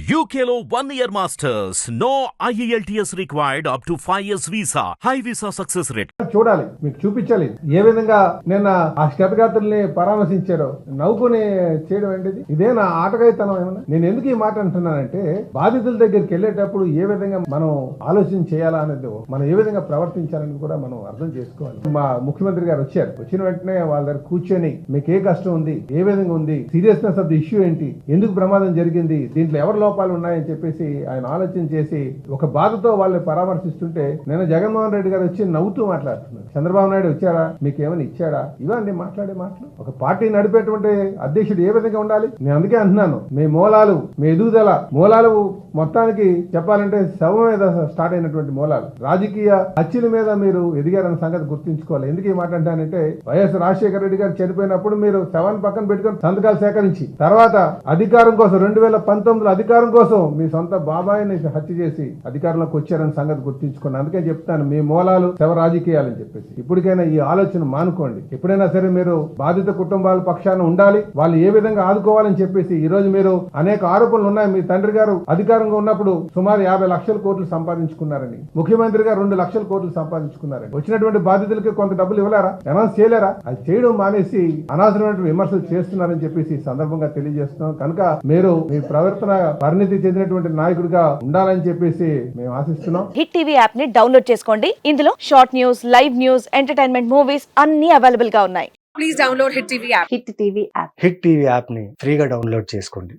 UKLO 1 year masters. No IELTS required up to 5 years visa. High visa success rate. చూడాలి, మీకు చూపించాలి ఏ విధంగా నిన్న ఆ క్షతగాత్రుల్ని పరామర్శించారో. నవ్వుకుని చేయడం ఏంటిది? ఇదే నా ఆటగాయితనం ఏమన్నా? నేను ఎందుకు ఈ మాట అంటున్నానంటే, బాధితుల దగ్గరికి వెళ్ళేటప్పుడు ఏ విధంగా మనం ఆలోచన చేయాలా అనేది, మనం ఏ విధంగా ప్రవర్తించాలని కూడా మనం అర్థం చేసుకోవాలి. మా ముఖ్యమంత్రి గారు వచ్చారు, వచ్చిన వెంటనే వాళ్ళ దగ్గర కూర్చొని మీకు ఏ కష్టం ఉంది, ఏ విధంగా ఉంది, సీరియస్నెస్ ఆఫ్ ది ఇష్యూ ఏంటి, ఎందుకు ప్రమాదం జరిగింది, దీంట్లో ఎవరి లోపాలు ఉన్నాయని చెప్పేసి ఆయన ఆలోచన చేసి ఒక బాధతో వాళ్ళని పరామర్శిస్తుంటే, నేను జగన్మోహన్ రెడ్డి గారు వచ్చి నవ్వుతూ మాట్లాడుతున్నాను. చంద్రబాబు నాయుడు వచ్చారా, మీకు ఏమైనా ఇచ్చాడా? ఇవన్నీ మాట్లాడే మాటలు. ఒక పార్టీ నడిపేటువంటి అధ్యక్షుడు ఏ విధంగా ఉండాలి? నేను అందుకే అంటున్నాను, మీ మూలాలు, మీ ఎదుగుదల మూలాలు మొత్తానికి చెప్పాలంటే శవం మీద స్టార్ట్ అయినటువంటి మూలాలు. రాజకీయ హత్యల మీద మీరు ఎదిగారన్న సంగతి గుర్తుంచుకోవాలి. ఎందుకు ఈ మాట అంటానంటే, వైఎస్ రాజశేఖర రెడ్డి గారు చనిపోయినప్పుడు మీరు శవాన్ని పక్కన పెట్టుకుని సంతకాలు సేకరించి, తర్వాత అధికారం కోసం 2019 అధికారం కోసం మీ సొంత బాబాయిని హత్య చేసి అధికారంలోకి వచ్చారన్న సంగతి గుర్తుంచుకోండి. అందుకే చెప్తాను, మీ మూలాలు శవ రాజకీయాలని చెప్పేసి ఇప్పటికైనా ఈ ఆలోచన మానుకోండి. ఎప్పుడైనా సరే మీరు బాధిత కుటుంబాల పక్షాన ఉండాలి, వాళ్ళు ఏ విధంగా ఆదుకోవాలని చెప్పేసి. ఈ రోజు మీరు అనేక ఆరోపణలు ఉన్నాయి. మీ తండ్రి గారు అధికారంగా ఉన్నప్పుడు సుమారు 50 లక్షల కోట్లు సంపాదించుకున్నారని, ముఖ్యమంత్రి గారు 2 లక్షల కోట్లు సంపాదించుకున్నారని. వచ్చినటువంటి బాధితులకి కొంత డబ్బులు ఇవ్వలేరా? అనౌన్స్ చేయలేరా? అది చేయడం మానేసి అనవసరమైన విమర్శలు చేస్తున్నారని చెప్పేసి ఈ సందర్భంగా తెలియజేస్తున్నాం. కనుక మీరు మీ ప్రవర్తన పరిణితి చెందినటువంటి నాయకుడిగా ఉండాలని చెప్పేసి మేము ఆశిస్తున్నాం. హిట్ టీవీ యాప్ ని డౌన్లోడ్ చేసుకోండి. ఇందులో short news, live news, entertainment movies అన్ని అవైలబుల్ గా ఉన్నాయి. Please download Hit TV app. Hit TV app. Hit TV app ని ఫ్రీగా డౌన్లోడ్ చేసుకోండి.